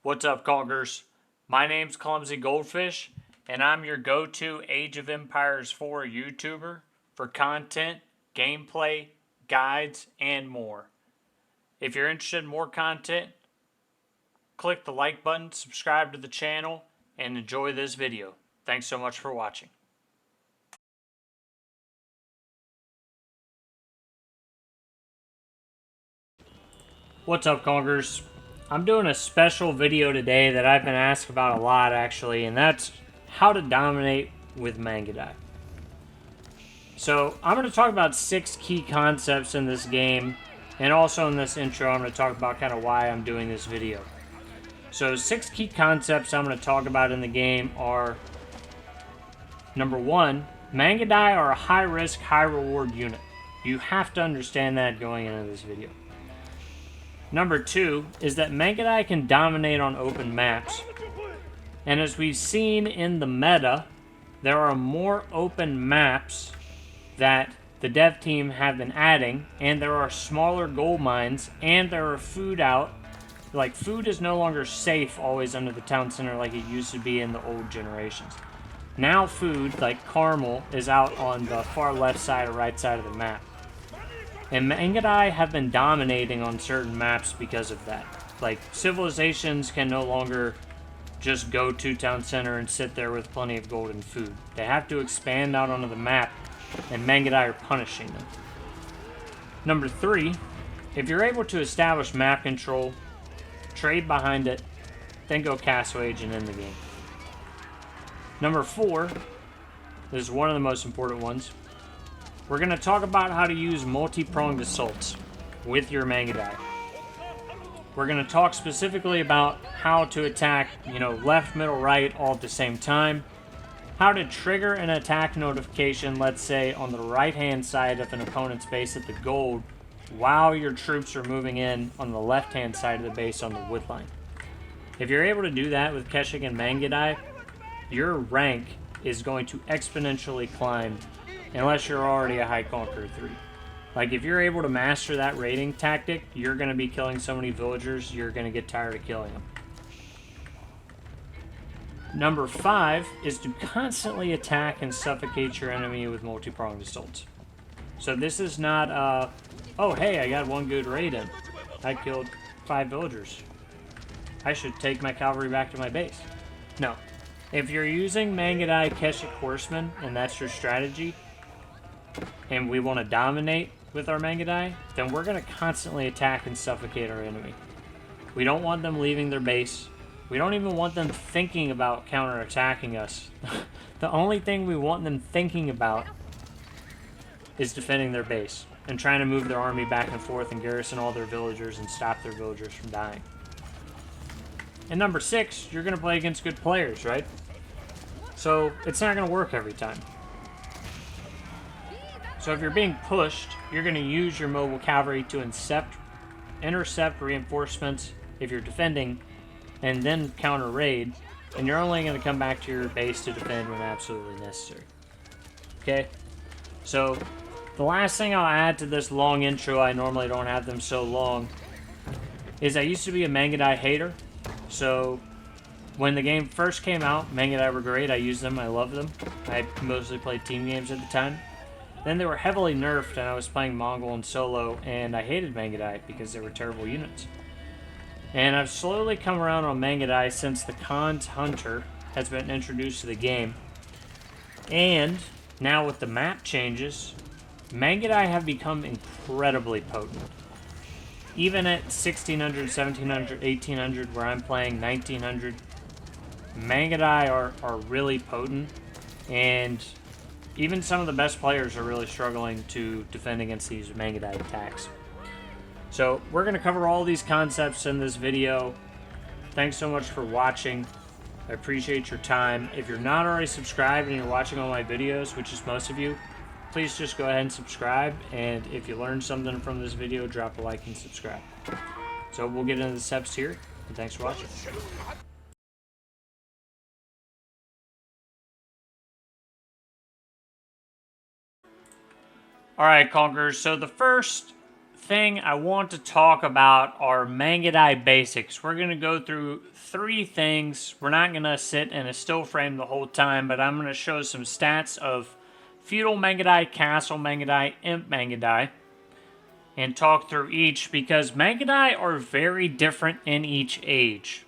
What's up, Conquerors? My name's Clumsy Goldfish, and I'm your go-to Age of Empires 4 YouTuber for content, gameplay, guides, and more. If you're interested in more content, click the like button, subscribe to the channel, and enjoy this video. Thanks so much for watching. What's up, Conquerors? I'm doing a special video today that I've been asked about a lot, actually, and that's how to dominate with Mangudai. So, I'm going to talk about 6 key concepts in this game, and also in this intro, I'm going to talk about kind of why I'm doing this video. So, 6 key concepts I'm going to talk about in the game are, number 1, Mangudai are a high-risk, high-reward unit. You have to understand that going into this video. Number 2 is that Mangudai can dominate on open maps. And as we've seen in the meta, there are more open maps that the dev team have been adding, and there are smaller gold mines, and there are food out. Like, food is no longer safe always under the town center like it used to be in the old generations. Now food, like caramel, is out on the far left side or right side of the map. And Mangudai have been dominating on certain maps because of that. Like, civilizations can no longer just go to town center and sit there with plenty of gold and food. They have to expand out onto the map, and Mangudai are punishing them. Number 3, if you're able to establish map control, trade behind it, then go Castle Age and end the game. Number 4, this is one of the most important ones. We're going to talk about how to use multi-pronged assaults with your Mangudai. We're going to talk specifically about how to attack, left, middle, right, all at the same time. How to trigger an attack notification, let's say, on the right-hand side of an opponent's base at the gold, while your troops are moving in on the left-hand side of the base on the wood line. If you're able to do that with Keshiks and Mangudai, your rank is going to exponentially climb unless you're already a High Conqueror 3. Like, if you're able to master that raiding tactic, you're going to be killing so many villagers, you're going to get tired of killing them. Number 5 is to constantly attack and suffocate your enemy with multi-pronged assaults. So this is not, oh hey, I got one good raid in. I killed 5 villagers. I should take my cavalry back to my base. No. If you're using Mangudai Keshik Horsemen, and that's your strategy, and we want to dominate with our Mangudai, then we're going to constantly attack and suffocate our enemy. We don't want them leaving their base. We don't even want them thinking about counterattacking us. The only thing we want them thinking about is defending their base and trying to move their army back and forth and garrison all their villagers and stop their villagers from dying. And number 6, you're going to play against good players, right? So it's not going to work every time. So if you're being pushed, you're going to use your mobile cavalry to intercept reinforcements if you're defending, and then counter raid, and you're only going to come back to your base to defend when absolutely necessary. Okay? So the last thing I'll add to this long intro, I normally don't have them so long, is I used to be a Mangudai hater. So when the game first came out, Mangudai were great. I used them. I loved them. I mostly played team games at the time. Then they were heavily nerfed, and I was playing Mongol and solo, and I hated Mangudai because they were terrible units. And I've slowly come around on Mangudai since the Khan's Hunter has been introduced to the game. And now with the map changes, Mangudai have become incredibly potent. Even at 1600, 1700, 1800, where I'm playing 1900, Mangudai are really potent, and even some of the best players are really struggling to defend against these Mangudai attacks. So we're going to cover all these concepts in this video. Thanks so much for watching. I appreciate your time. If you're not already subscribed and you're watching all my videos, which is most of you, please just go ahead and subscribe. And if you learned something from this video, drop a like and subscribe. So we'll get into the steps here, and thanks for watching. Alright, Conquerors, so the first thing I want to talk about are Mangudai basics. We're going to go through 3 things. We're not going to sit in a still frame the whole time, but I'm going to show some stats of Feudal Mangudai, Castle Mangudai, Imp Mangudai, and talk through each because Mangudai are very different in each age.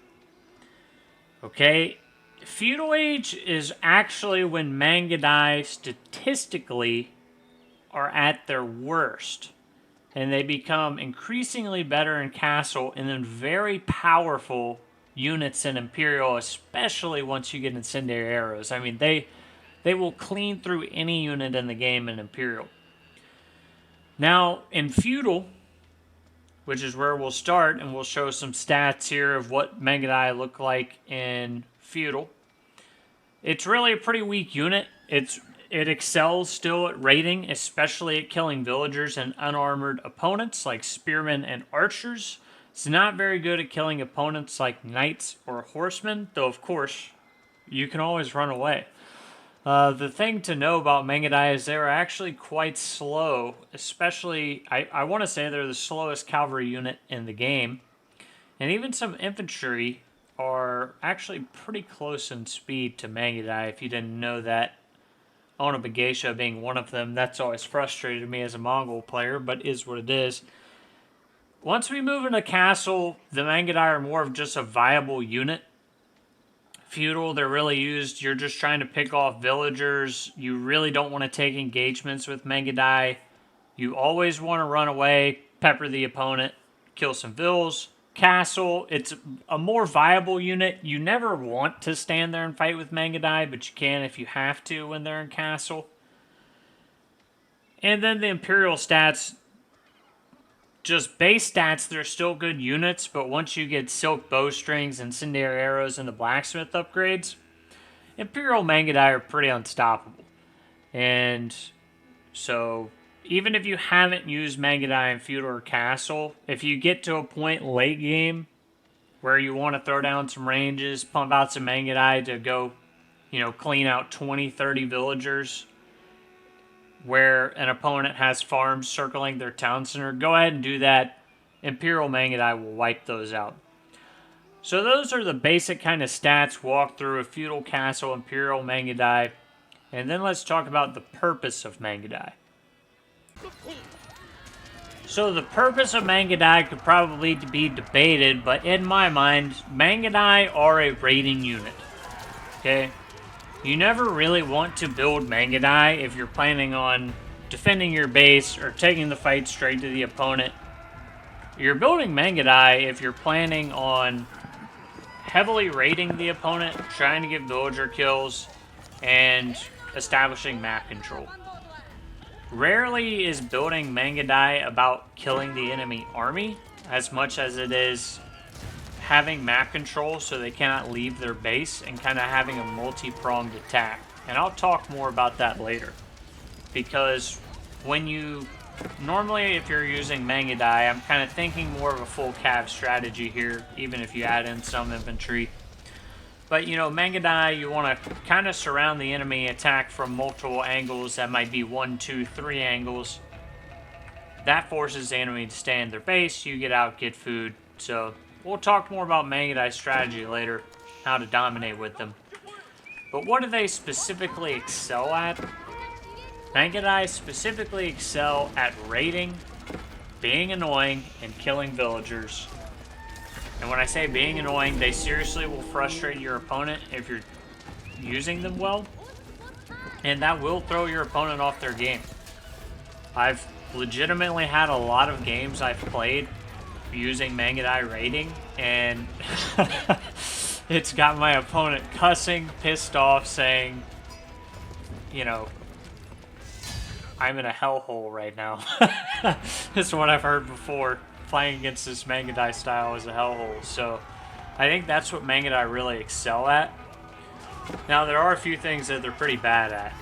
Okay? Feudal age is actually when Mangudai statistically are at their worst. And they become increasingly better in Castle and then very powerful units in Imperial, especially once you get incendiary arrows. I mean, they will clean through any unit in the game in Imperial. Now, in Feudal, which is where we'll start, and we'll show some stats here of what Mangudai look like in Feudal. It's really a pretty weak unit. It excels still at raiding, especially at killing villagers and unarmored opponents like spearmen and archers. It's not very good at killing opponents like knights or horsemen, though of course, you can always run away. The thing to know about Mangudai is they're actually quite slow, especially, I want to say they're the slowest cavalry unit in the game. And even some infantry are actually pretty close in speed to Mangudai, if you didn't know that. Onabagesha being one of them. That's always frustrated me as a Mongol player, but is what it is. Once we move into Castle, the Mangudai are more of just a viable unit. Feudal, they're really used. You're just trying to pick off villagers. You really don't want to take engagements with Mangudai. You always want to run away, pepper the opponent, kill some Vills. Castle, it's a more viable unit. You never want to stand there and fight with Mangudai, but you can if you have to when they're in Castle. And then the Imperial stats, just base stats, they're still good units, but once you get silk bowstrings, incendiary arrows, and the blacksmith upgrades, Imperial Mangudai are pretty unstoppable. And so even if you haven't used Mangudai in Feudal or Castle, if you get to a point late game where you want to throw down some ranges, pump out some Mangudai to go, clean out 20, 30 villagers where an opponent has farms circling their town center, go ahead and do that. Imperial Mangudai will wipe those out. So those are the basic kind of stats walk through a Feudal, Castle, Imperial, Mangudai. And then let's talk about the purpose of Mangudai. So the purpose of Mangudai could probably be debated, but in my mind, Mangudai are a raiding unit. Okay? You never really want to build Mangudai if you're planning on defending your base or taking the fight straight to the opponent. You're building Mangudai if you're planning on heavily raiding the opponent, trying to get villager kills, and establishing map control. Rarely is building Mangudai about killing the enemy army as much as it is having map control so they cannot leave their base and kind of having a multi-pronged attack. And I'll talk more about that later. Because normally if you're using Mangudai, I'm kind of thinking more of a full cav strategy here, even if you add in some infantry. But, Mangudai, you want to kind of surround the enemy, attack from multiple angles. That might be 1, 2, 3 angles. That forces the enemy to stay in their base. You get out, get food. So, we'll talk more about Mangudai strategy later, how to dominate with them. But what do they specifically excel at? Mangudai specifically excel at raiding, being annoying, and killing villagers. And when I say being annoying, they seriously will frustrate your opponent if you're using them well. And that will throw your opponent off their game. I've legitimately had a lot of games I've played using Mangudai raiding, and it's got my opponent cussing, pissed off, saying, I'm in a hellhole right now. This is what I've heard before. Playing against this Mangudai style is a hellhole. So I think that's what Mangudai really excel at. Now there are a few things that they're pretty bad at,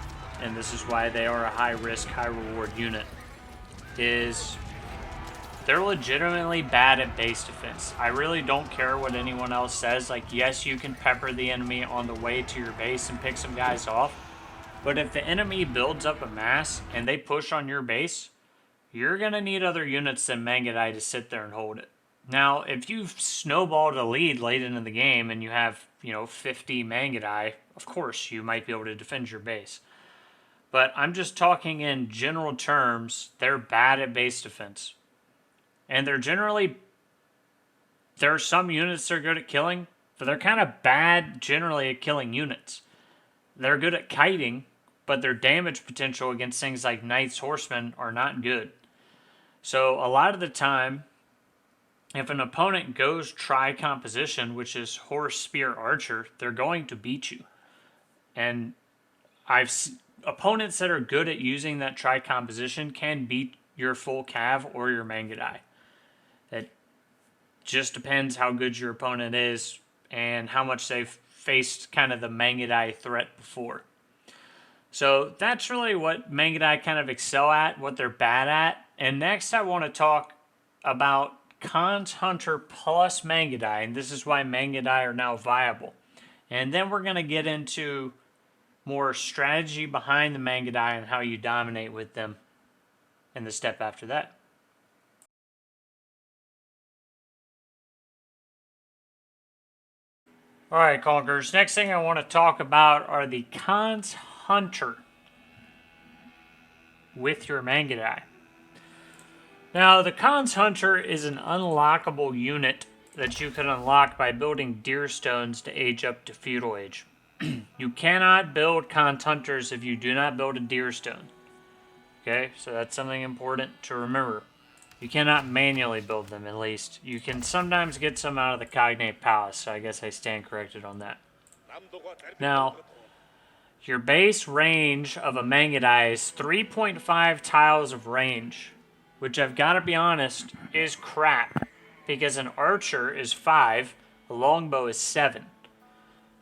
and this is why they are a high risk, high reward unit, is they're legitimately bad at base defense. I really don't care what anyone else says. Like, yes, you can pepper the enemy on the way to your base and pick some guys off, but if the enemy builds up a mass and they push on your base, you're going to need other units than Mangudai to sit there and hold it. Now, if you've snowballed a lead late into the game and you have, 50 Mangudai, of course you might be able to defend your base. But I'm just talking in general terms, they're bad at base defense. And there are some units that are good at killing, but they're kind of bad generally at killing units. They're good at kiting, but their damage potential against things like knights, horsemen are not good. So a lot of the time, if an opponent goes tri-composition, which is horse, spear, archer, they're going to beat you. And opponents that are good at using that tri-composition can beat your full cav or your Mangudai. It just depends how good your opponent is and how much they've faced kind of the Mangudai threat before. So that's really what Mangudai kind of excel at, what they're bad at. And next I want to talk about Khan's Hunter plus Mangudai, and this is why Mangudai are now viable. And then we're going to get into more strategy behind the Mangudai and how you dominate with them in the step after that. Alright, Conquerors, next thing I want to talk about are the Khan's Hunter with your Mangudai. Now, the Khan's Hunter is an unlockable unit that you can unlock by building deer stones to age up to feudal age. You cannot build Khan's Hunters if you do not build a deer stone. Okay, so that's something important to remember. You cannot manually build them, at least. You can sometimes get some out of the Cognate Palace, so I guess I stand corrected on that. Now, your base range of a Mangudai is 3.5 tiles of range, which I've got to be honest, is crap. Because an archer is 5, a longbow is 7.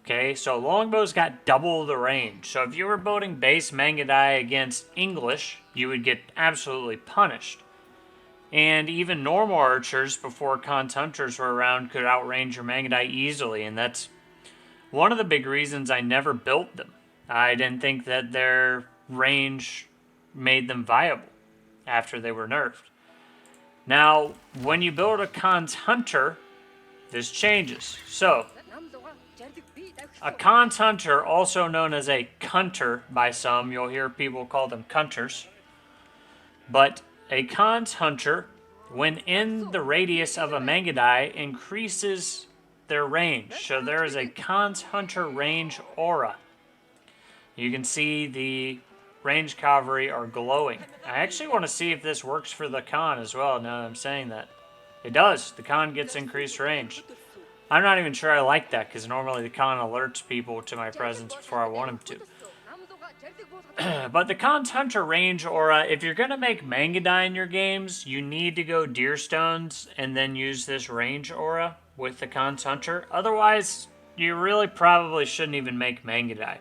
Okay, so longbow's got double the range. So if you were building base Mangudai against English, you would get absolutely punished. And even normal archers before Khan's Hunters were around could outrange your Mangudai easily, and that's one of the big reasons I never built them. I didn't think that their range made them viable after they were nerfed. Now, when you build a Khan's Hunter, this changes. So, a Khan's Hunter, also known as a Cunter by some, you'll hear people call them Cunters, but a Khan's Hunter, when in the radius of a Mangudai, increases their range. So there is a Khan's Hunter range aura. You can see the range cavalry are glowing. I actually want to see if this works for the Khan as well, now that I'm saying that. It does. The Khan gets increased range. I'm not even sure I like that, because normally the Khan alerts people to my presence before I want him to. But the Khan's Hunter range aura, if you're going to make Mangudai in your games, you need to go deer stones and then use this range aura with the Khan's Hunter. Otherwise, you really probably shouldn't even make Mangudai.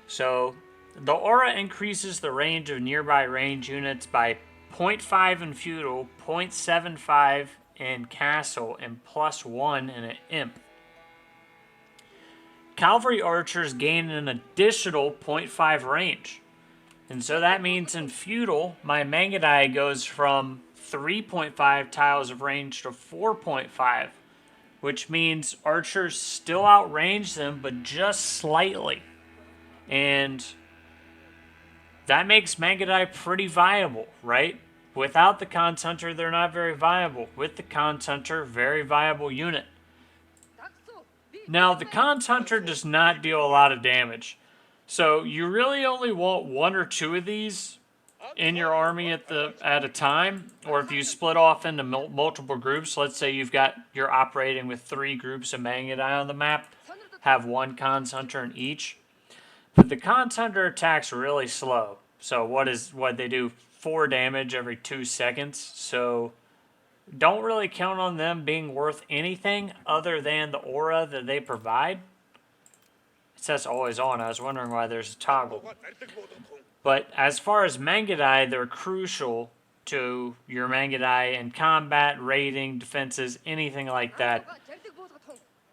So, the aura increases the range of nearby range units by 0.5 in feudal, 0.75 in castle, and +1 in an imp. Cavalry archers gain an additional 0.5 range. And so that means in feudal, my Mangudai goes from 3.5 tiles of range to 4.5, which means archers still outrange them, but just slightly. And that makes Mangudai pretty viable, right? Without the Khan's Hunter, they're not very viable. With the Khan's Hunter, very viable unit. Now, the Khan's Hunter does not deal a lot of damage. So you really only want 1 or 2 of these in your army at a time. Or if you split off into multiple groups, let's say you're operating with 3 groups of Mangudai on the map, have 1 Khan's Hunter in each. But the Khan's Hunter attack's really slow. So what they do? 4 damage every 2 seconds. So don't really count on them being worth anything other than the aura that they provide. It says always on. I was wondering why there's a toggle. But as far as Mangudai, they're crucial to your Mangudai in combat, raiding, defenses, anything like that.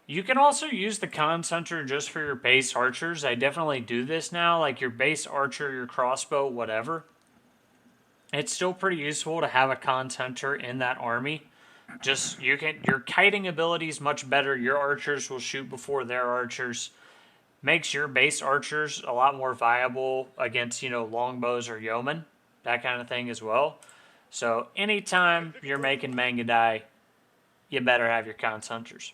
You can also use the Khan's Hunter just for your base archers. I definitely do this now, like your base archer, your crossbow, whatever. it's still pretty useful to have a cons hunter in that army. Just your kiting ability is much better. Your archers will shoot before their archers. Makes your base archers a lot more viable against, longbows or yeomen, that kind of thing as well. So anytime you're making Mangudai, you better have your cons hunters.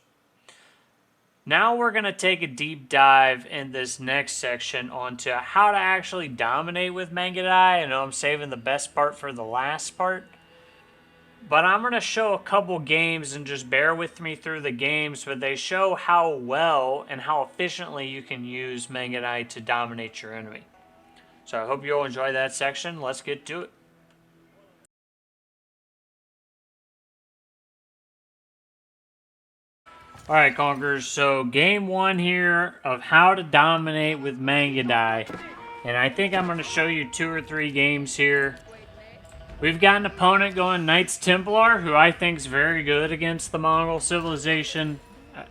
Now we're going to take a deep dive in this next section onto how to actually dominate with Mangudai. I know I'm saving the best part for the last part. But I'm going to show a couple games and just bear with me through the games, but they show how well and how efficiently you can use Mangudai to dominate your enemy. So I hope you'll enjoy that section. Let's get to it. Alright, Conquerors, so game one here of how to dominate with Mangudai. And I think I'm going to show you 2 or 3 games here. We've got an opponent going Knights Templar, who I think is very good against the Mongol civilization.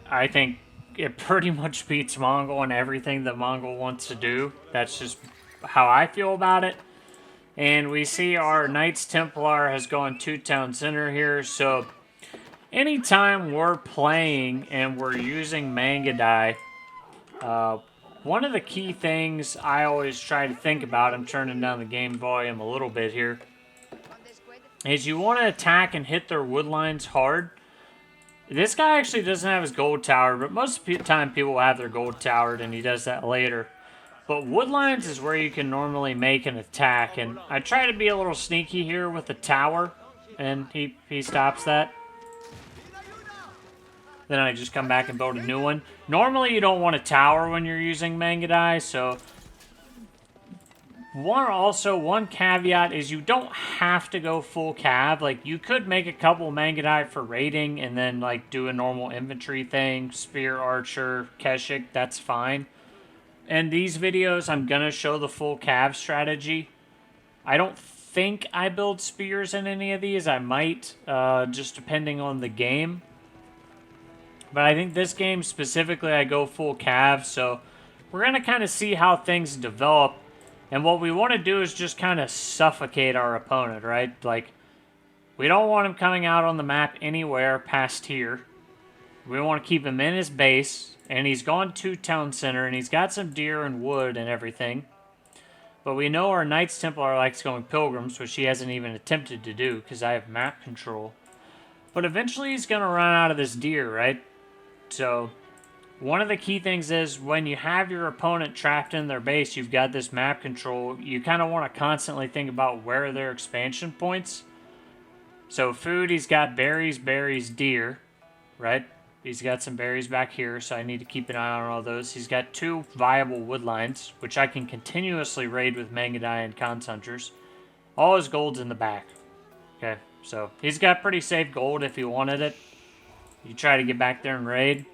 I think it pretty much beats Mongol in everything that Mongol wants to do. That's just how I feel about it. And we see our Knights Templar has gone 2 town center here, so anytime we're playing and we're using Mangudai, one of the key things I always try to think about, I'm turning down the game volume a little bit here, is you want to attack and hit their wood lines hard. This guy actually doesn't have his gold tower, but most of the time people will have their gold towered, and he does that later. But wood lines is where you can normally make an attack, and I try to be a little sneaky here with the tower, and he stops that. Then I just come back and build a new one. Normally you don't want a tower when you're using Mangudai, so one caveat is you don't have to go full cav. Like, you could make a couple Mangudai for raiding and then, like, do a normal infantry thing. Spear, archer, Keshik, that's fine. In these videos, I'm going to show the full cav strategy. I don't think I build spears in any of these. I might, just depending on the game. But I think this game specifically, I go full cav. So we're going to kind of see how things develop. And what we want to do is just kind of suffocate our opponent, right? Like, we don't want him coming out on the map anywhere past here. We want to keep him in his base. And he's gone to town center, and he's got some deer and wood and everything. But we know our Knights Templar likes going pilgrims, which he hasn't even attempted to do, because I have map control. But eventually he's going to run out of this deer, right? So one of the key things is when you have your opponent trapped in their base, you've got this map control, you kind of want to constantly think about where are their expansion points. So food, he's got berries, deer, right? He's got some berries back here, so I need to keep an eye on all those. He's got 2 viable wood lines, which I can continuously raid with Mangudai and Cons Hunters. All his gold's in the back. Okay, so he's got pretty safe gold if he wanted it. You try to get back there and raid.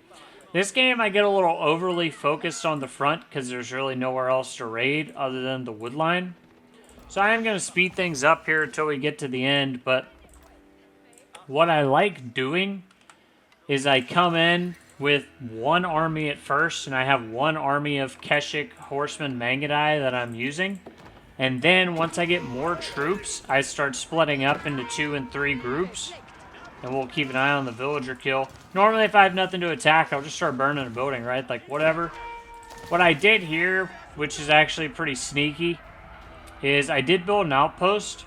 This game, I get a little overly focused on the front because there's really nowhere else to raid other than the wood line. So I am going to speed things up here until we get to the end, but what I like doing is I come in with 1 army at first, and I have 1 army of Keshik Horsemen Mangudai that I'm using. And then once I get more troops, I start splitting up into 2 and 3 groups. And we'll keep an eye on the villager kill. Normally, if I have nothing to attack, I'll just start burning a building, right? Like, whatever. What I did here, which is actually pretty sneaky, is I did build an outpost.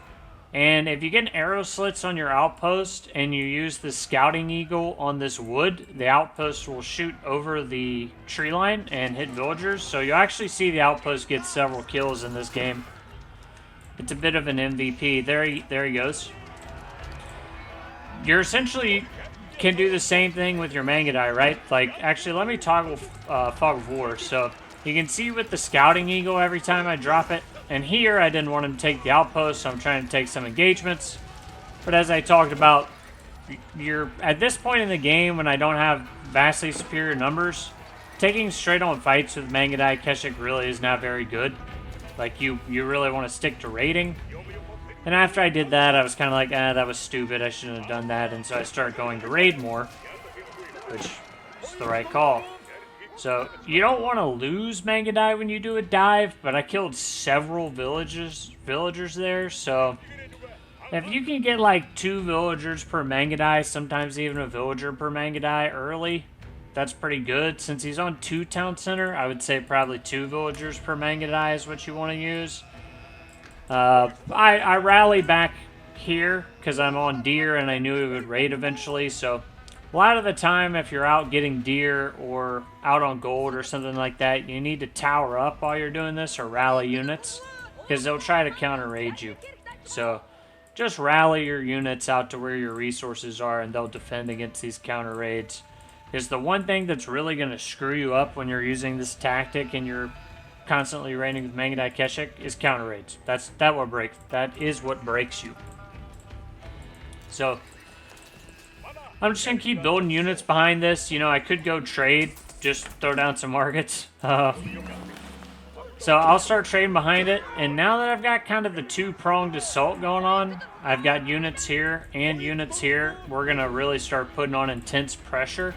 And if you get an arrow slits on your outpost and you use the scouting eagle on this wood, the outpost will shoot over the tree line and hit villagers. So you'll actually see the outpost get several kills in this game. It's a bit of an MVP. There he goes. You're essentially can do the same thing with your Mangudai, right? Like, actually, let me toggle Fog of War. So you can see with the scouting eagle every time I drop it. And here, I didn't want him to take the outpost, so I'm trying to take some engagements. But as I talked about, you're at this point in the game, when I don't have vastly superior numbers, taking straight-on fights with Mangudai Keshik really is not very good. Like, you really want to stick to raiding. And after I did that, I was kind of like, that was stupid. I shouldn't have done that. And so I started going to raid more, which is the right call. So, you don't want to lose Mangudai when you do a dive, but I killed several villagers there, so If you can get like 2 villagers per Mangudai, sometimes even a villager per Mangudai early, that's pretty good. Since he's on 2 town center, I would say probably 2 villagers per Mangudai is what you want to use. I rally back here because I'm on deer and I knew it would raid eventually. So a lot of the time, if you're out getting deer or out on gold or something like that, you need to tower up while you're doing this or rally units because they'll try to counter raid you. So just rally your units out to where your resources are and they'll defend against these counter raids. Because the one thing that's really going to screw you up when you're using this tactic and you're constantly raiding with Mangudai Keshik is counter raids. That is what breaks you. So I'm just going to keep building units behind this. You know, I could go trade, just throw down some markets. So I'll start trading behind it. And now that I've got kind of the 2-pronged assault going on, I've got units here and units here. We're going to really start putting on intense pressure.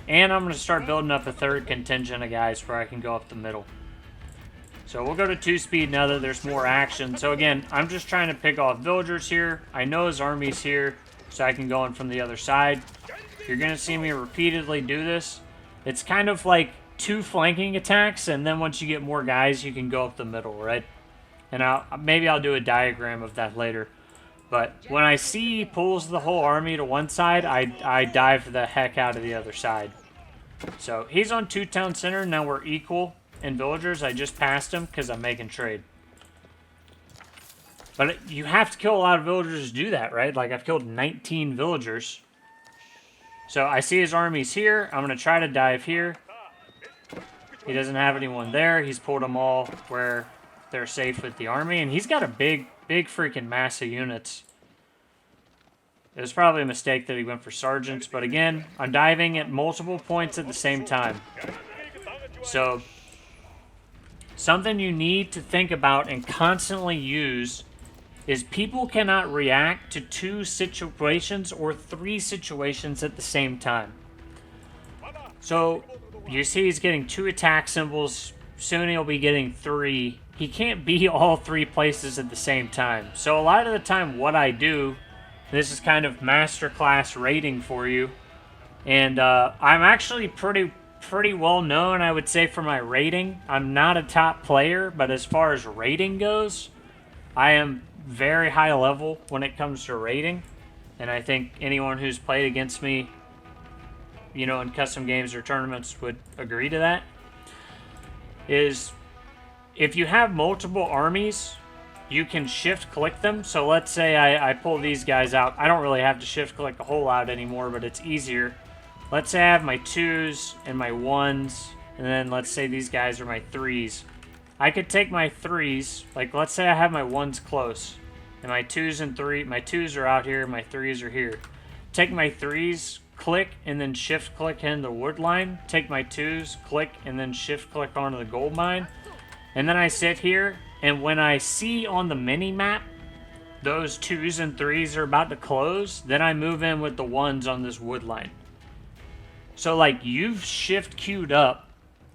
And I'm going to start building up a 3rd contingent of guys where I can go up the middle. So we'll go to 2-speed now that there's more action. So again, I'm just trying to pick off villagers here. I know his army's here, so I can go in from the other side. You're going to see me repeatedly do this. It's kind of like 2 flanking attacks, and then once you get more guys, you can go up the middle, right? And maybe I'll do a diagram of that later. But when I see he pulls the whole army to one side, I dive the heck out of the other side. So he's on 2 town center. Now we're equal in villagers. I just passed him because I'm making trade. But you have to kill a lot of villagers to do that, right? Like I've killed 19 villagers. So I see his armies here. I'm going to try to dive here. He doesn't have anyone there. He's pulled them all where they're safe with the army. And he's got a big freaking mass of units. It was probably a mistake that he went for sergeants. But again, I'm diving at multiple points at the same time. So something you need to think about and constantly use is people cannot react to 2 situations or 3 situations at the same time. So you see he's getting 2 attack symbols. Soon he'll be getting 3. He can't be all 3 places at the same time. So a lot of the time what I do, this is kind of masterclass raiding for you. And I'm actually pretty well known, I would say, for my raiding. I'm not a top player, but as far as raiding goes, I am very high level when it comes to raiding. And I think anyone who's played against me, you know, in custom games or tournaments would agree to that. Is if you have multiple armies, you can shift click them. So let's say I pull these guys out. I don't really have to shift click a whole lot anymore, but it's easier. Let's say I have my 2s and my 1s, and then let's say these guys are my 3s. I could take my 3s, like let's say I have my 1s close, and my 2s and 3, my 2s are out here, my 3s are here. Take my 3s, click, and then shift click in the wood line. Take my 2s, click, and then shift click onto the gold mine. And then I sit here, and when I see on the mini map those 2s and 3s are about to close, then I move in with the 1s on this wood line. So like you've shift queued up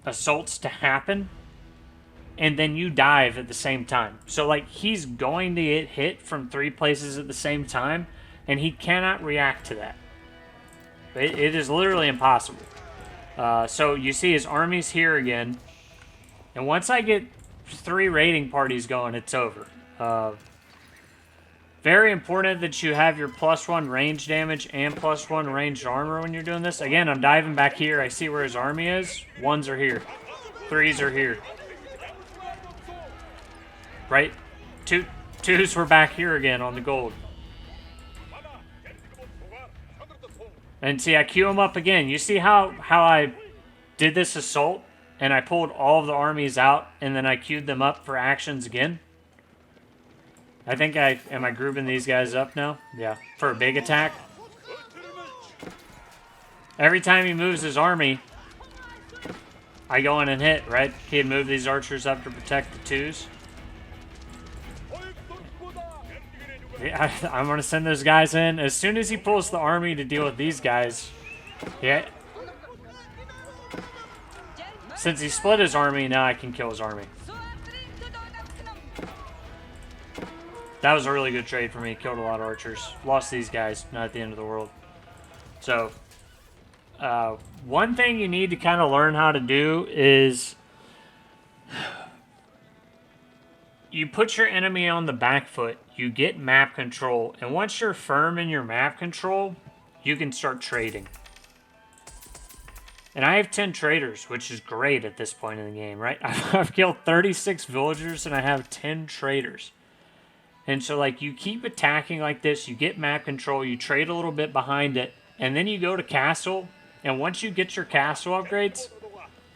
assaults to happen, and then you dive at the same time. So like he's going to get hit from 3 places at the same time, and he cannot react to that. It is literally impossible. So you see his army's here again, and once I get 3 raiding parties going, it's over. Very important that you have your +1 range damage and +1 ranged armor when you're doing this. Again, I'm diving back here. I see where his army is. 1s are here. 3s are here. Right? 2s were back here again on the gold. And see, I queue them up again. You see how I did this assault? And I pulled all of the armies out, and then I queued them up for actions again? I think am I grouping these guys up now? Yeah, for a big attack. Every time he moves his army, I go in and hit, right? He'd move these archers up to protect the 2s. Yeah, I'm going to send those guys in. As soon as he pulls the army to deal with these guys, yeah. Since he split his army, now I can kill his army. That was a really good trade for me. Killed a lot of archers. Lost these guys. Not at the end of the world. So, one thing you need to kind of learn how to do is you put your enemy on the back foot. You get map control. And once you're firm in your map control, you can start trading. And I have 10 traders, which is great at this point in the game, right? I've killed 36 villagers and I have 10 traders. And so, like, you keep attacking like this, you get map control, you trade a little bit behind it, and then you go to castle, and once you get your castle upgrades,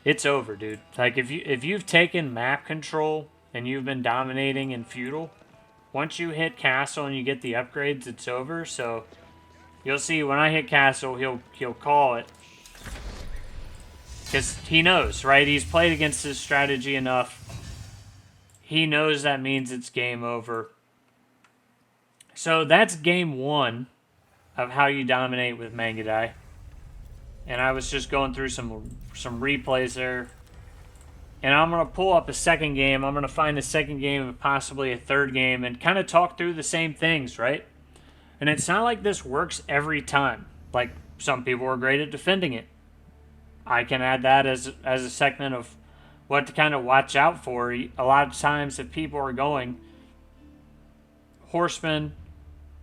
it's over, dude. Like, if you've taken map control and you've been dominating in feudal, once you hit castle and you get the upgrades, it's over. So, you'll see when I hit castle, he'll call it. Because he knows, right? He's played against this strategy enough. He knows that means it's game over. So that's game one of how you dominate with Mangudai. And I was just going through some replays there. And I'm going to pull up a second game. I'm going to find a second game and possibly a third game and kind of talk through the same things, right? And it's not like this works every time. Like, some people are great at defending it. I can add that as a segment of what to kind of watch out for. A lot of times if people are going horsemen,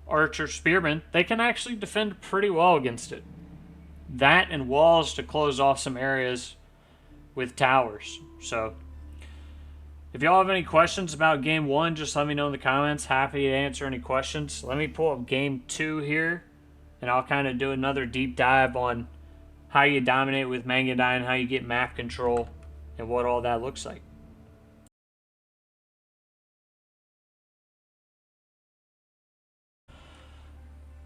archer, spearmen, they can actually defend pretty well against it. That and walls to close off some areas with towers. So, if y'all have any questions about game one, just let me know in the comments. Happy to answer any questions. Let me pull up game two here, and I'll kind of do another deep dive on how you dominate with Mangudai and how you get map control and what all that looks like.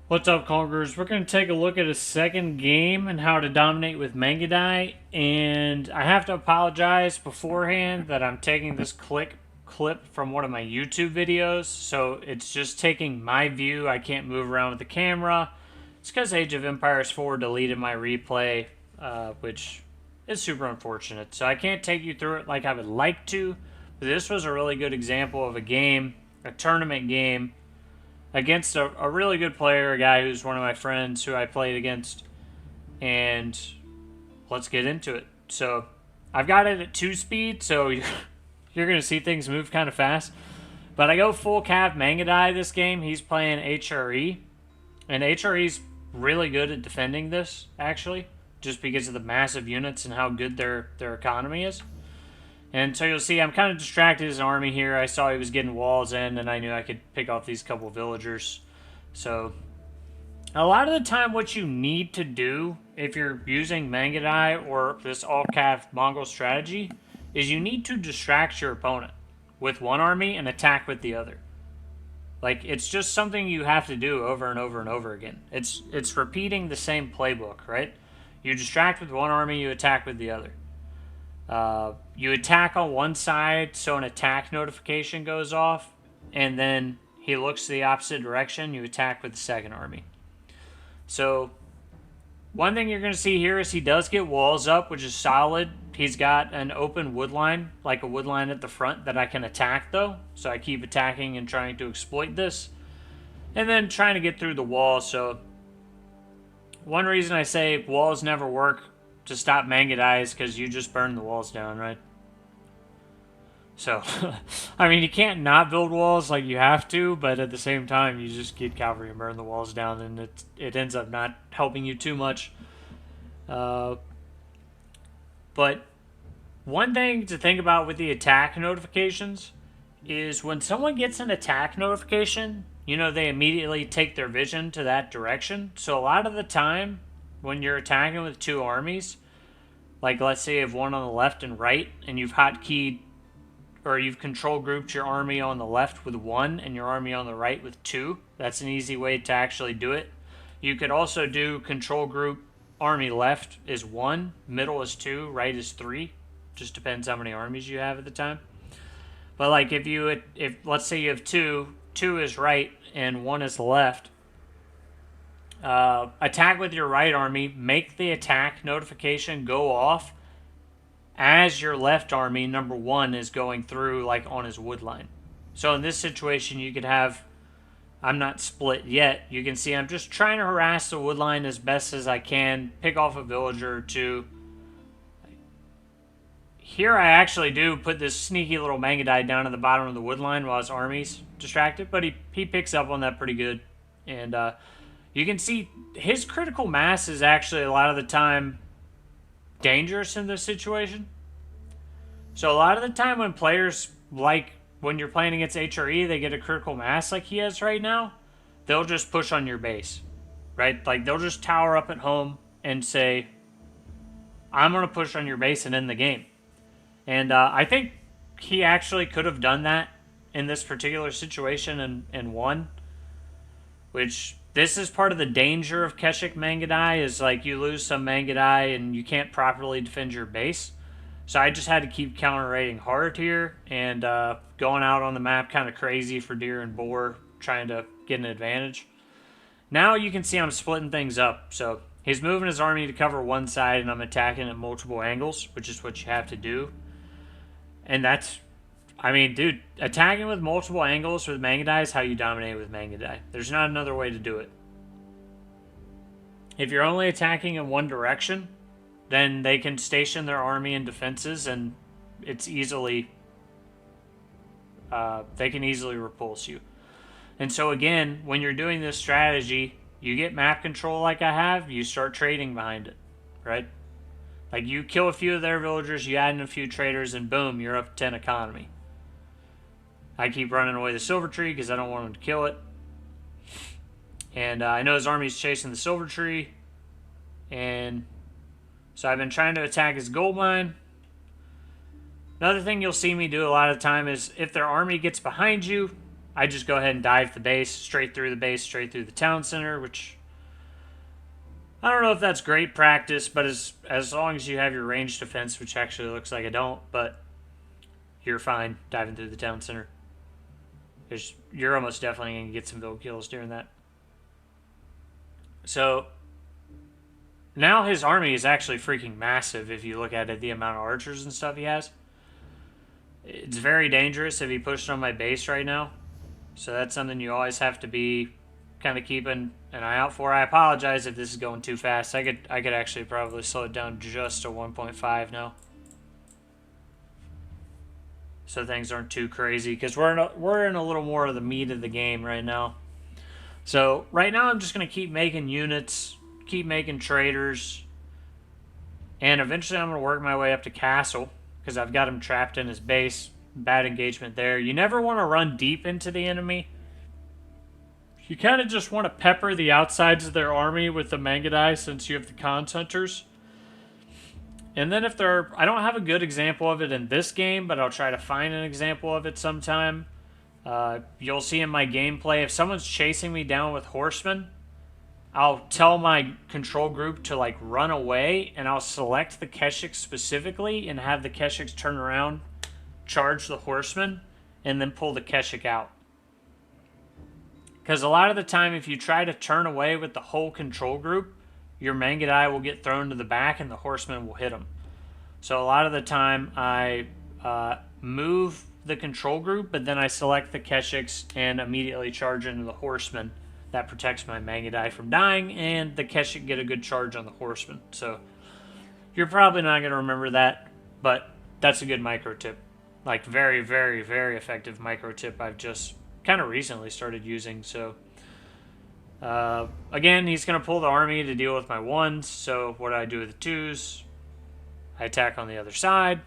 What's up, Conquerors? We're going to take a look at a second game and how to dominate with Mangudai. And I have to apologize beforehand that I'm taking this clip from one of my YouTube videos. So it's just taking my view. I can't move around with the camera. It's because Age of Empires 4 deleted my replay, which is super unfortunate. So I can't take you through it like I would like to. But this was a really good example of a game, a tournament game, against a really good player, a guy who's one of my friends who I played against. And let's get into it. So I've got it at 2 speed, so you're going to see things move kind of fast. But I go full cav Mangudai this game. He's playing HRE. And HRE's really good at defending this, actually, just because of the massive units and how good their economy is. And so you'll see I'm kind of distracted his army here. I saw he was getting walls in, and I knew I could pick off these couple villagers. So a lot of the time what you need to do if you're using Mangudai or this all-cav Mongol strategy is you need to distract your opponent with one army and attack with the other. Like, it's just something you have to do over and over and over again. It's repeating the same playbook, right? You distract with one army, you attack with the other. You attack on one side, so an attack notification goes off, and then he looks the opposite direction, you attack with the second army. So, one thing you're going to see here is he does get walls up, which is solid. He's got an open wood line, like a wood line at the front that I can attack, though. So I keep attacking and trying to exploit this. And then trying to get through the wall. So one reason I say walls never work to stop Mangudai is because you just burn the walls down, right? So, I mean, you can't not build walls like you have to, but at the same time, you just get cavalry and burn the walls down, and it ends up not helping you too much. But one thing to think about with the attack notifications is when someone gets an attack notification, you know, they immediately take their vision to that direction. So a lot of the time, when you're attacking with 2 armies, like let's say you have one on the left and right, and you've hotkeyed or you've control grouped your army on the left with 1 and your army on the right with 2. That's an easy way to actually do it. You could also do control group army left is 1, middle is 2, right is 3. Just depends how many armies you have at the time. But like if let's say you have 2 is right and 1 is left, attack with your right army, make the attack notification go off as your left army, number 1, is going through, like, on his wood line. So in this situation, you could have I'm not split yet. You can see I'm just trying to harass the wood line as best as I can, pick off a villager or two. Here I actually do put this sneaky little Mangudai down at the bottom of the wood line while his army's distracted, but he picks up on that pretty good. And you can see his critical mass is actually a lot of the time dangerous in this situation. So a lot of the time when players, like when you're playing against HRE, they get a critical mass like he has right now, they'll just push on your base, right? Like they'll just tower up at home and say, I'm going to push on your base and end the game. And I think he actually could have done that in this particular situation and won. Which, this is part of the danger of Keshik Mangudai, is like you lose some Mangudai and you can't properly defend your base. So I just had to keep counter-raiding hard here and going out on the map kind of crazy for deer and boar, trying to get an advantage. Now you can see I'm splitting things up. So he's moving his army to cover one side and I'm attacking at multiple angles, which is what you have to do. And that's, I mean, dude, attacking with multiple angles with Mangudai is how you dominate with Mangudai. There's not another way to do it. If you're only attacking in one direction, then they can station their army in defenses and it's easily, they can easily repulse you. And so again, when you're doing this strategy, you get map control like I have, you start trading behind it, right? Like, you kill a few of their villagers, you add in a few traders, and boom, you're up 10 economy. I keep running away the silver tree because I don't want him to kill it. And I know his army's chasing the silver tree. And so I've been trying to attack his gold mine. Another thing you'll see me do a lot of the time is if their army gets behind you, I just go ahead and dive the base, straight through the town center, which I don't know if that's great practice, but as long as you have your ranged defense, which actually looks like I don't, but you're fine diving through the town center. You're almost definitely going to get some build kills during that. So now his army is actually freaking massive if you look at it, the amount of archers and stuff he has. It's very dangerous if he pushed on my base right now. So that's something you always have to be kind of keeping an eye out for. I apologize if this is going too fast. I could actually probably slow it down just to 1.5 now, so things aren't too crazy, because we're in a little more of the meat of the game right now. So right now I'm just going to keep making units, keep making traders, and eventually I'm going to work my way up to castle because I've got him trapped in his base. Bad engagement there. You never want to run deep into the enemy. You kind of just want to pepper the outsides of their army with the Mangudai since you have the Khans Hunters. And then if they're... I don't have a good example of it in this game, but I'll try to find an example of it sometime. You'll see in my gameplay, if someone's chasing me down with horsemen, I'll tell my control group to like run away, and I'll select the Keshiks specifically and have the Keshiks turn around, charge the horsemen, and then pull the Keshik out. Because a lot of the time, if you try to turn away with the whole control group, your Mangudai will get thrown to the back and the horsemen will hit them. So a lot of the time, I move the control group, but then I select the Keshiks and immediately charge into the horsemen. That protects my Mangudai from dying, and the Keshik get a good charge on the horsemen. So you're probably not going to remember that, but that's a good micro tip. Like, very, very, very effective micro tip I've just kind of recently started using. So again, he's going to pull the army to deal with my ones. So what do I do with the twos? I attack on the other side.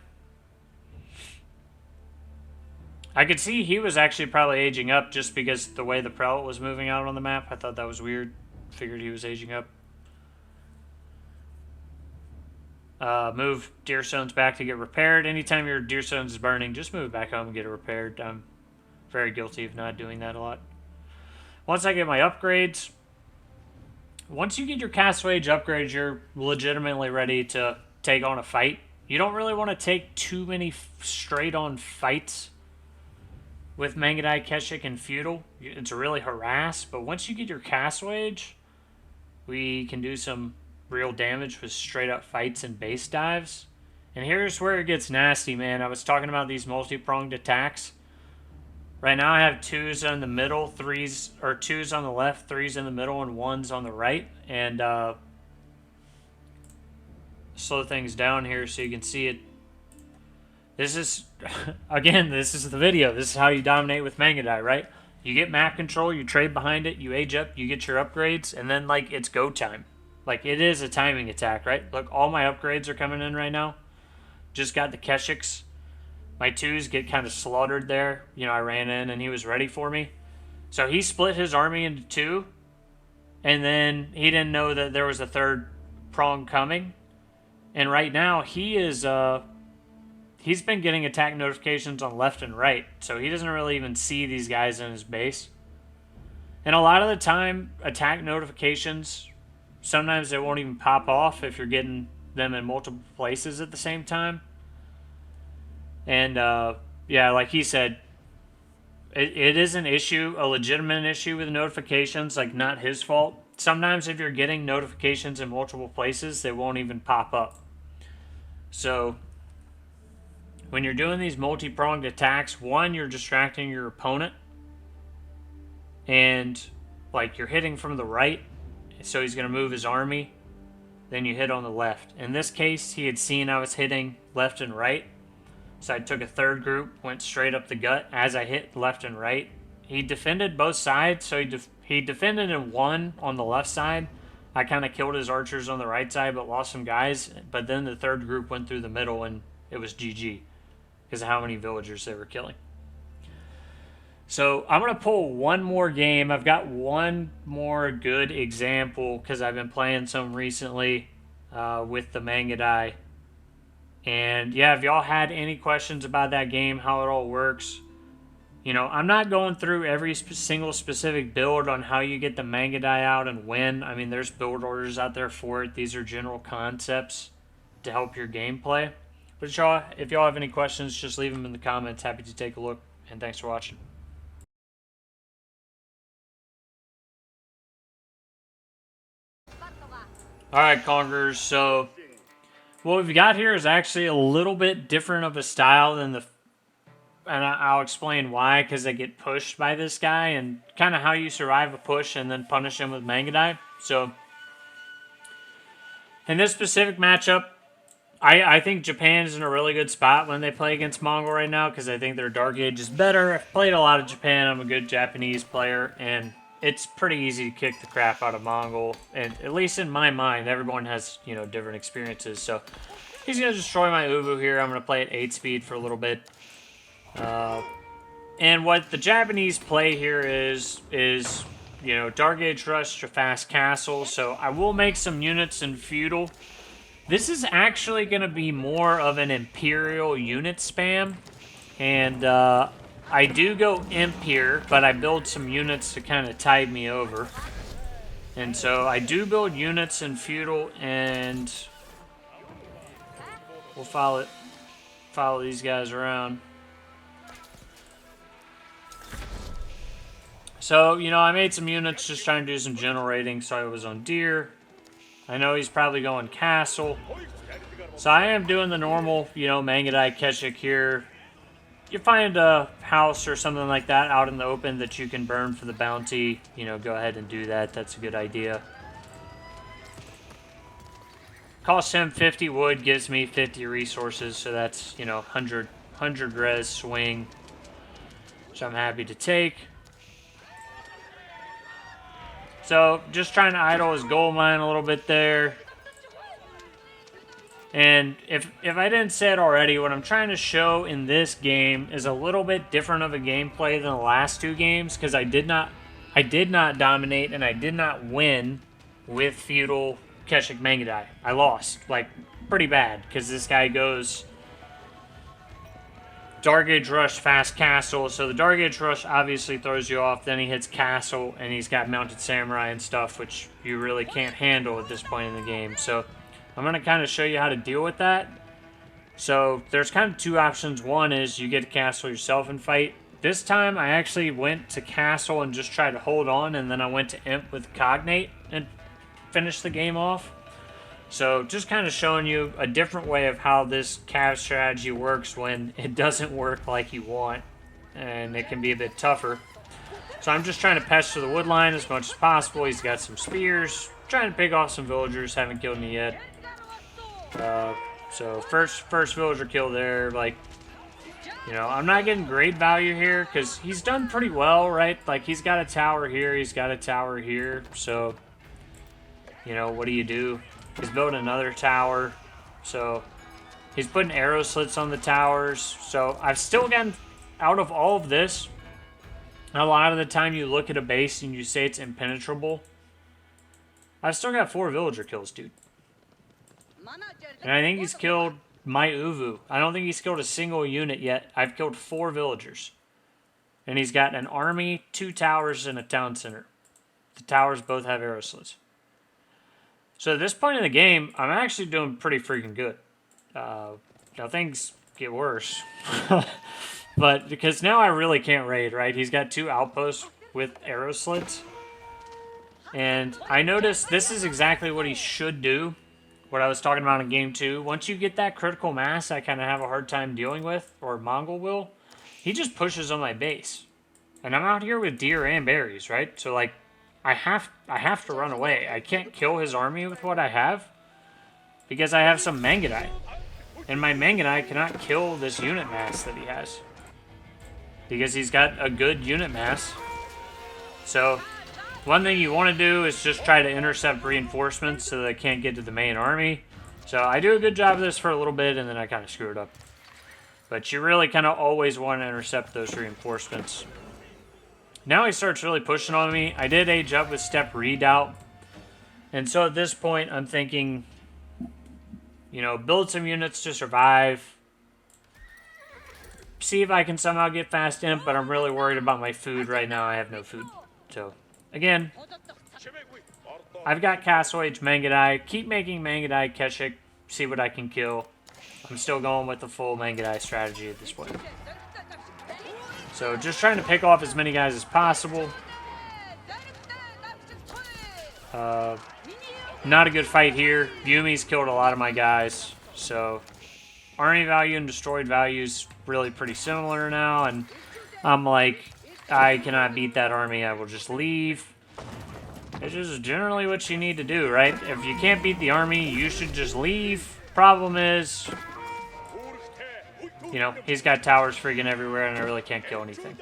I could see he was actually probably aging up just because the way the prelate was moving out on the map. I thought that was weird. Figured he was aging up. Move deer stones back to get repaired. Anytime your deer stones is burning, just move it back home and get it repaired. I'm very guilty of not doing that a lot. Once I get my upgrades, once you get your castle age upgrades, you're legitimately ready to take on a fight. You don't really want to take too many straight-on fights with Mangudai, Keshik, and Feudal. It's really harass, but once you get your castle age, we can do some real damage with straight-up fights and base dives. And here's where it gets nasty, man. I was talking about these multi-pronged attacks. Right now I have 2s in the middle, 3s, or 2s on the left, 3s in the middle, and 1s on the right. And slow things down here so you can see it. This is, again, this is the video. This is how you dominate with Mangudai, right? You get map control, you trade behind it, you age up, you get your upgrades, and then, like, it's go time. Like, it is a timing attack, right? Look, all my upgrades are coming in right now. Just got the Keshiks. My 2s get kind of slaughtered there. You know, I ran in and he was ready for me. So he split his army into 2. And then he didn't know that there was a third prong coming. And right now he is... he's been getting attack notifications on left and right. So he doesn't really even see these guys in his base. And a lot of the time, attack notifications, sometimes they won't even pop off if you're getting them in multiple places at the same time. And, yeah, like he said, it is an issue, a legitimate issue with notifications, like not his fault. Sometimes if you're getting notifications in multiple places, they won't even pop up. So, when you're doing these multi-pronged attacks, one, you're distracting your opponent. And, like, you're hitting from the right, so he's going to move his army. Then you hit on the left. In this case, he had seen I was hitting left and right. So I took a third group, went straight up the gut as I hit left and right. He defended both sides, so he defended and won on the left side. I kind of killed his archers on the right side, but lost some guys. But then the third group went through the middle, and it was GG because of how many villagers they were killing. So I'm going to pull one more game. I've got one more good example because I've been playing some recently with the Mangudai. And yeah, if y'all had any questions about that game, how it all works, you know, I'm not going through every single specific build on how you get the Mangudai out and when. I mean, there's build orders out there for it. These are general concepts to help your gameplay. But if y'all have any questions, just leave them in the comments. Happy to take a look, and thanks for watching. Alright, Conquerors, so what we've got here is actually a little bit different of a style than and I'll explain why, because they get pushed by this guy, and kind of how you survive a push and then punish him with Mangudai. So, in this specific matchup, I think Japan is in a really good spot when they play against Mongol right now, because I think their Dark Age is better. I've played a lot of Japan, I'm a good Japanese player, and it's pretty easy to kick the crap out of Mongol, and at least in my mind, everyone has, you know, different experiences. So he's going to destroy my Ubu here. I'm going to play at 8 speed for a little bit. And what the Japanese play here is, you know, Dark Age Rush to Fast Castle. So I will make some units in Feudal. This is actually going to be more of an Imperial unit spam. And, I do go Imp here, but I build some units to kind of tide me over. And so I do build units in Feudal, and we'll follow these guys around. So, you know, I made some units just trying to do some general raiding, so I was on Deer. I know he's probably going Castle. So I am doing the normal, you know, Mangudai Keshik here. You find a house or something like that out in the open that you can burn for the bounty, you know, go ahead and do that. That's a good idea. Costs him 50 wood, gives me 50 resources, so that's, you know, 100 res swing, which I'm happy to take. So, just trying to idle his gold mine a little bit there. And if I didn't say it already, what I'm trying to show in this game is a little bit different of a gameplay than the last two games, because I did not dominate and I did not win with Feudal Keshik Mangudai. I lost, like, pretty bad, because this guy goes Dark Age Rush, Fast Castle. So the Dark Age Rush obviously throws you off. Then he hits Castle, and he's got Mounted Samurai and stuff, which you really can't handle at this point in the game. So I'm going to kind of show you how to deal with that. So there's kind of two options. One is you get a castle yourself and fight. This time I actually went to castle and just tried to hold on, and then I went to imp with cognate and finished the game off. So just kind of showing you a different way of how this cav strategy works when it doesn't work like you want. and it can be a bit tougher. So I'm just trying to pester the wood line as much as possible. He's got some spears. Trying to pick off some villagers. Haven't killed any yet. So first villager kill there. Like, you know, I'm not getting great value here because he's done pretty well, right? Like, he's got a tower here. He's got a tower here. So, you know, what do? He's building another tower. So he's putting arrow slits on the towers. So I've still gotten out of all of this. A lot of the time you look at a base and you say it's impenetrable. I've still got 4 villager kills, dude. And I think he's killed my Uvu. I don't think he's killed a single unit yet. I've killed 4 villagers. And he's got an army, 2 towers, and a town center. The towers both have arrow slits. So at this point in the game, I'm actually doing pretty freaking good. Now things get worse. But because now I really can't raid, right? He's got 2 outposts with arrow slits. And I noticed this is exactly what he should do. What I was talking about in game 2. Once you get that critical mass I kind of have a hard time dealing with, or Mongol will, he just pushes on my base. And I'm out here with deer and berries, right? So like, I have to run away. I can't kill his army with what I have because I have some Mangudai. And my Mangudai cannot kill this unit mass that he has. Because he's got a good unit mass. So, one thing you want to do is just try to intercept reinforcements so they can't get to the main army. So, I do a good job of this for a little bit, and then I kind of screw it up. But you really kind of always want to intercept those reinforcements. Now he starts really pushing on me. I did age up with Step Redoubt. And so at this point, I'm thinking, you know, build some units to survive. See if I can somehow get fast imp, but I'm really worried about my food right now. I have no food. So, again, I've got Castle Age Mangudai. Keep making Mangudai Keshik. See what I can kill. I'm still going with the full Mangudai strategy at this point. So, just trying to pick off as many guys as possible. Not a good fight here. Yumi's killed a lot of my guys. So, army value and destroyed value is really pretty similar now, and I'm like, I cannot beat that army, I will just leave. It's just generally what you need to do, right? If you can't beat the army, you should just leave. Problem is, you know, he's got towers freaking everywhere, and I really can't kill anything.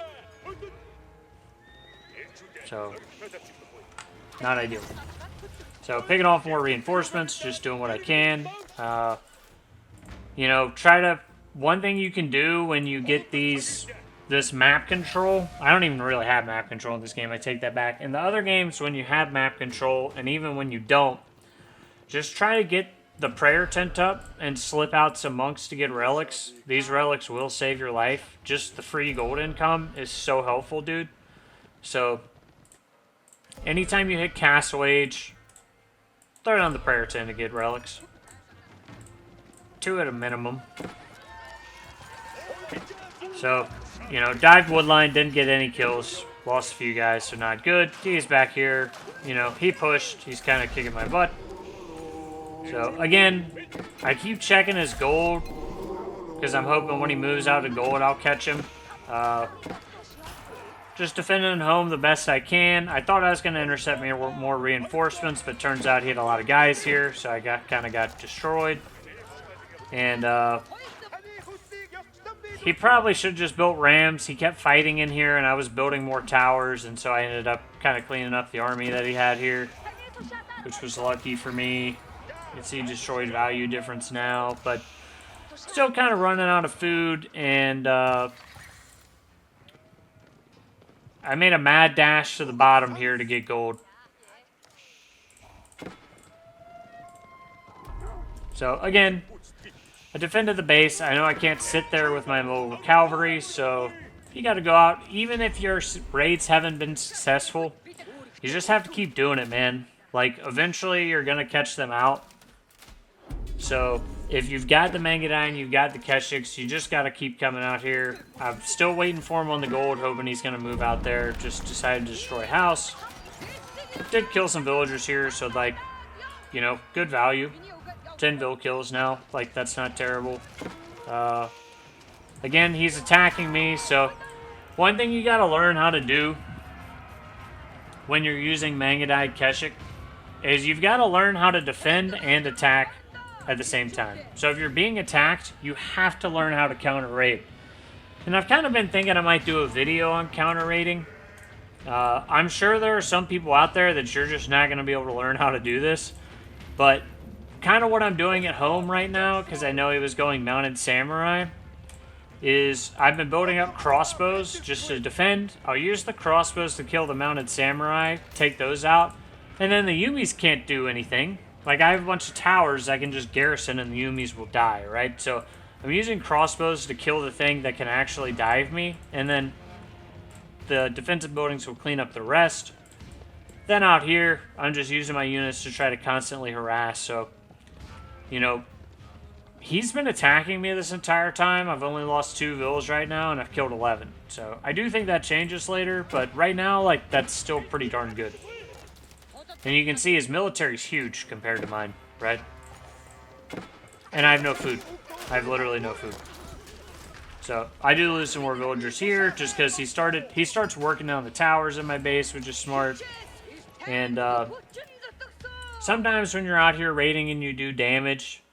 So, not ideal. So, picking off more reinforcements, just doing what I can. You know, one thing you can do when you get this map control, I don't even really have map control in this game, I take that back. In the other games, when you have map control, and even when you don't, just try to get the prayer tent up and slip out some monks to get relics. These relics will save your life. Just the free gold income is so helpful, dude. So, anytime you hit Castle Age, throw down the prayer tent to get relics. 2 at a minimum. So, you know, dived woodline, didn't get any kills. Lost a few guys, so not good. He's back here. You know, he pushed. He's kind of kicking my butt. So, again, I keep checking his gold because I'm hoping when he moves out of gold, I'll catch him. Just defending home the best I can. I thought I was going to intercept more reinforcements, but turns out he had a lot of guys here, so I kind of got destroyed. And, he probably should have just built rams. He kept fighting in here, and I was building more towers, and so I ended up kind of cleaning up the army that he had here, which was lucky for me. You can see destroyed value difference now, but still kind of running out of food, and I made a mad dash to the bottom here to get gold. So, again, I defended the base. I know I can't sit there with my mobile cavalry, so you got to go out. Even if your raids haven't been successful, you just have to keep doing it, man. Like, eventually you're going to catch them out. So, if you've got the Mangudai and you've got the Keshiks, you just got to keep coming out here. I'm still waiting for him on the gold, hoping he's going to move out there. Just decided to destroy house. Did kill some villagers here, so, like, you know, good value. 10 Vill kills now. Like, that's not terrible. Again, he's attacking me, so One thing you gotta learn how to do when you're using Mangudai Keshik is you've got to learn how to defend and attack at the same time. So if you're being attacked, you have to learn how to counter raid. And I've kind of been thinking I might do a video on counter raiding. I'm sure there are some people out there that you're just not going to be able to learn how to do this. But kind of what I'm doing at home right now, because I know he was going mounted samurai, is I've been building up crossbows just to defend. I'll use the crossbows to kill the mounted samurai, take those out, and then the Yumis can't do anything. Like, I have a bunch of towers I can just garrison and the Yumis will die, right? So I'm using crossbows to kill the thing that can actually dive me, and then the defensive buildings will clean up the rest. Then out here, I'm just using my units to try to constantly harass, so, you know, he's been attacking me this entire time. I've only lost 2 vills right now, and I've killed 11. So I do think that changes later, but right now, like, that's still pretty darn good. And you can see his military's huge compared to mine, right? And I have no food. I have literally no food. So I do lose some more villagers here, just because he starts working on the towers in my base, which is smart. And sometimes when you're out here raiding and you do damage,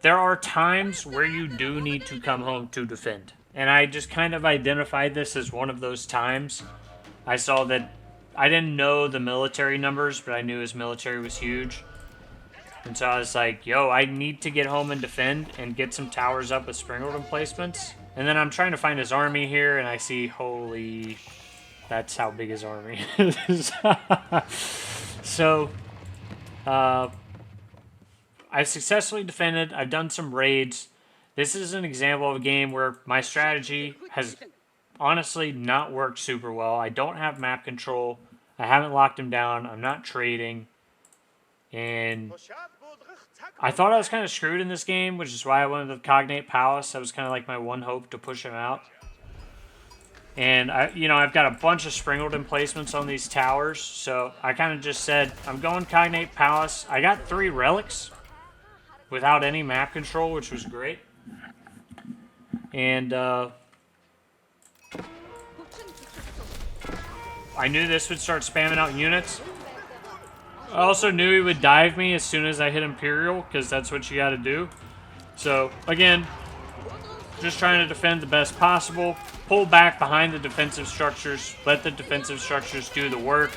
there are times where you do need to come home to defend. And I just kind of identified this as one of those times. I saw that I didn't know the military numbers, but I knew his military was huge. And so I was like, yo, I need to get home and defend and get some towers up with springald emplacements. And then I'm trying to find his army here, and I see, holy, that's how big his army is. So, I've successfully defended. I've done some raids. This is an example of a game where my strategy has honestly not worked super well. I don't have map control. I haven't locked him down. I'm not trading. And I thought I was kind of screwed in this game, which is why I went with the Cognate Palace. That was kind of like my one hope to push him out. And I've got a bunch of springald emplacements on these towers. So I kind of just said, I'm going Cognate Palace. I got 3 relics without any map control, which was great. And I knew this would start spamming out units. I also knew he would dive me as soon as I hit Imperial, because that's what you got to do. So, again, just trying to defend the best possible. Pull back behind the defensive structures. Let the defensive structures do the work.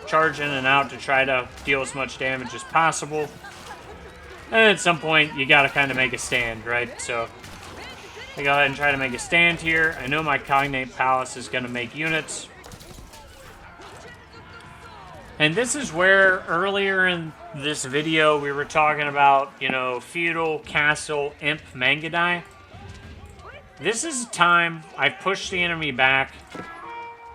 Charge in and out to try to deal as much damage as possible. And at some point, you got to kind of make a stand, right? So, I go ahead and try to make a stand here. I know my Cognate Palace is going to make units. And this is where earlier in this video we were talking about, feudal, castle, imp, Mangudai. This is a time I've pushed the enemy back.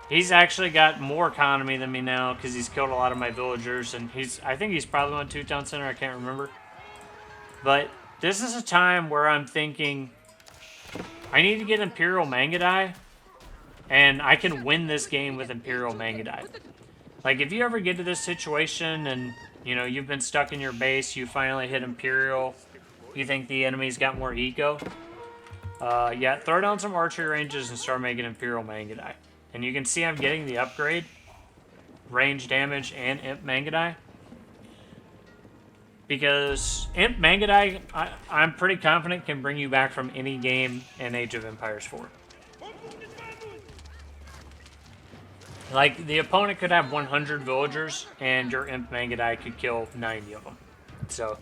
He's actually got more economy than me now because he's killed a lot of my villagers. And I think he's probably on 2-town center, I can't remember. But this is a time where I'm thinking, I need to get Imperial Mangudai, and I can win this game with Imperial Mangudai. Like, if you ever get to this situation and, you've been stuck in your base, you finally hit Imperial, you think the enemy's got more eco, yeah, throw down some archery ranges and start making Imperial Mangudai. And you can see I'm getting the upgrade, range damage, and Imp Mangudai. Because Imp Mangudai, I'm pretty confident can bring you back from any game in Age of Empires 4. Like, the opponent could have 100 villagers, and your Imp Mangudai could kill 90 of them. So,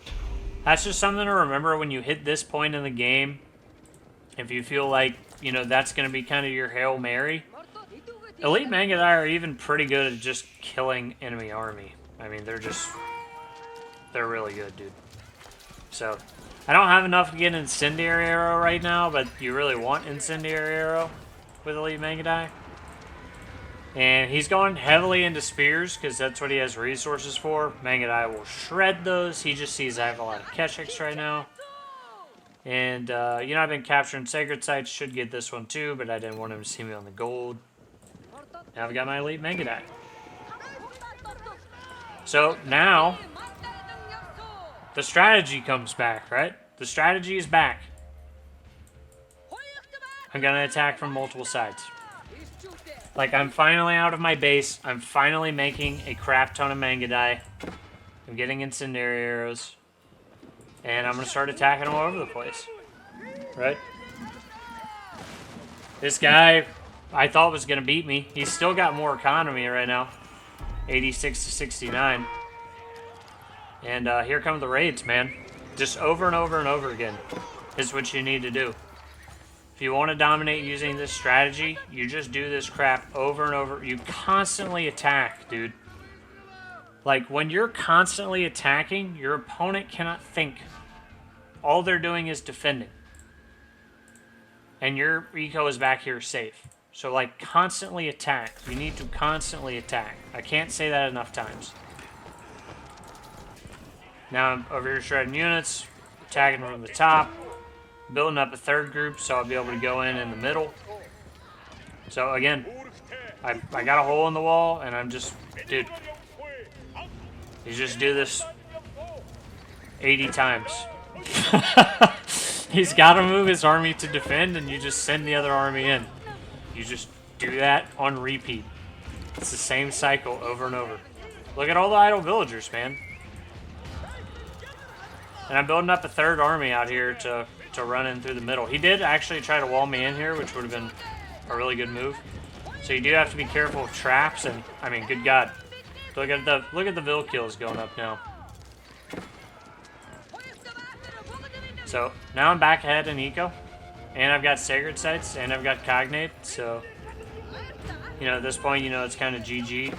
that's just something to remember when you hit this point in the game. If you feel like, that's going to be kind of your Hail Mary. Elite Mangudai are even pretty good at just killing enemy army. I mean, they're really good, dude. So, I don't have enough to get Incendiary Arrow right now, but you really want Incendiary Arrow with Elite Mangudai. And he's going heavily into spears, because that's what he has resources for. Mangudai will shred those. He just sees I have a lot of Keshiks right now. And, I've been capturing Sacred Sites. Should get this one too, but I didn't want him to see me on the gold. Now I've got my Elite Mangudai. So, now, the strategy comes back, right? The strategy is back. I'm going to attack from multiple sides. Like, I'm finally out of my base. I'm finally making a crap ton of Mangudai. I'm getting incendiary arrows. And I'm going to start attacking all over the place. Right? This guy, I thought was going to beat me. He's still got more economy right now. 86 to 69. And here come the raids, man. Just over and over and over again is what you need to do. If you want to dominate using this strategy, you just do this crap over and over. You constantly attack, dude. Like, when you're constantly attacking, your opponent cannot think. All they're doing is defending. And your eco is back here safe. So, like, constantly attack. You need to constantly attack. I can't say that enough times. Now I'm over here shredding units, attacking from the top. Building up a third group so I'll be able to go in the middle. So again, I got a hole in the wall and I'm just, dude, you just do this 80 times. He's got to move his army to defend and you just send the other army in. You just do that on repeat. It's the same cycle over and over. Look at all the idle villagers, man. And I'm building up a third army out here to run in through the middle. He did actually try to wall me in here, which would have been a really good move. So you do have to be careful of traps, and I mean, good God, look at the Vill kills going up now. So now I'm back ahead in eco, and I've got sacred sites, and I've got cognate. So you know, at this point, you know it's kind of GG.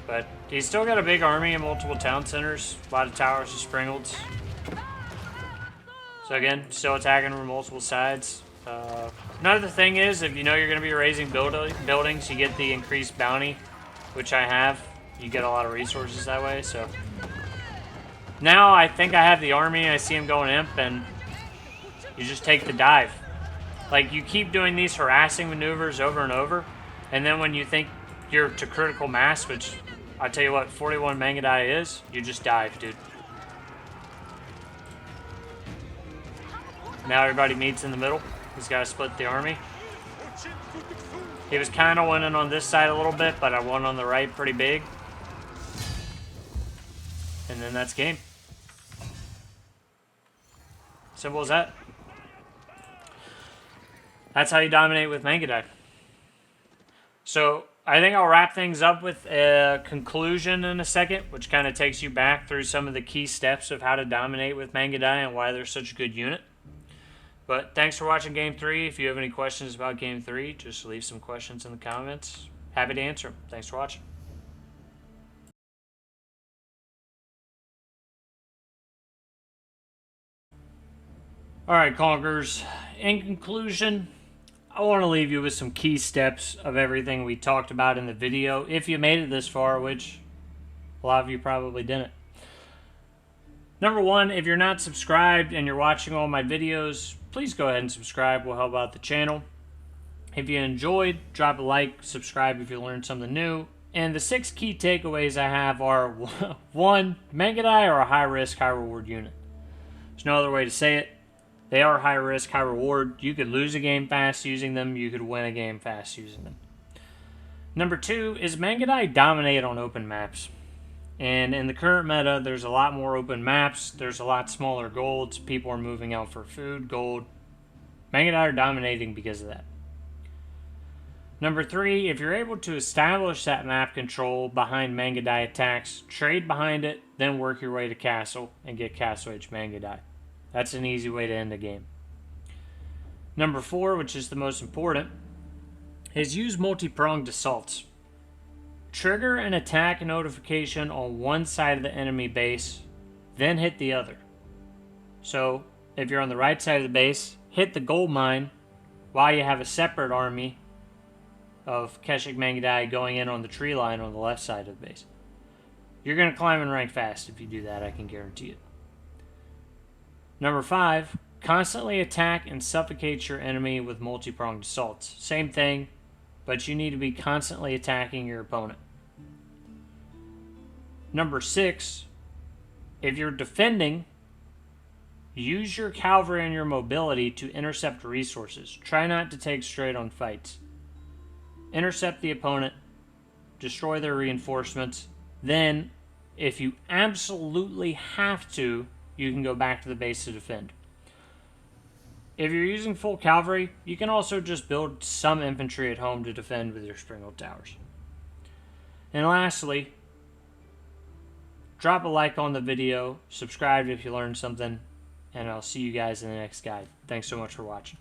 But he's still got a big army and multiple town centers, a lot of towers and springolds. So again, still attacking from multiple sides. Another thing is, if you know you're going to be raising buildings, you get the increased bounty, which I have. You get a lot of resources that way. So now I think I have the army. I see him going imp, and you just take the dive. Like, you keep doing these harassing maneuvers over and over, and then when you think you're to critical mass, which I'll tell you what, 41 Mangudai is, you just dive, dude. Now everybody meets in the middle. He's got to split the army. He was kind of winning on this side a little bit, but I won on the right pretty big. And then that's game. Simple as that. That's how you dominate with Mangudai. So I think I'll wrap things up with a conclusion in a second, which kind of takes you back through some of the key steps of how to dominate with Mangudai and why they're such a good unit. But thanks for watching Game 3. If you have any questions about Game 3, just leave some questions in the comments. Happy to answer them. Thanks for watching. Alright, Conquerors. In conclusion, I want to leave you with some key steps of everything we talked about in the video. If you made it this far, which a lot of you probably didn't. Number one, if you're not subscribed and you're watching all my videos, please go ahead and subscribe. Will help out the channel. If you enjoyed, drop a like, subscribe if you learned something new. And the 6 key takeaways I have are 1. Mangudai are a high-risk, high-reward unit. There's no other way to say it. They are high-risk, high-reward. You could lose a game fast using them. You could win a game fast using them. Number 2 is Mangudai dominate on open maps. And in the current meta, there's a lot more open maps. There's a lot smaller golds. People are moving out for food, gold. Mangudai are dominating because of that. Number 3, if you're able to establish that map control behind Mangudai attacks, trade behind it, then work your way to castle and get Castle Age Mangudai. That's an easy way to end the game. Number 4, which is the most important, is use multi-pronged assaults. Trigger an attack notification on one side of the enemy base, then hit the other. So, if you're on the right side of the base, hit the gold mine while you have a separate army of Keshik Mangudai going in on the tree line on the left side of the base. You're going to climb in rank fast if you do that, I can guarantee it. Number 5, constantly attack and suffocate your enemy with multi-pronged assaults. Same thing, but you need to be constantly attacking your opponent. Number 6, if you're defending, use your cavalry and your mobility to intercept resources. Try not to take straight on fights. intercept the opponent, destroy their reinforcements. Then, if you absolutely have to, you can go back to the base to defend. If you're using full cavalry, you can also just build some infantry at home to defend with your springled towers. And lastly, drop a like on the video, subscribe if you learned something, and I'll see you guys in the next guide. Thanks so much for watching.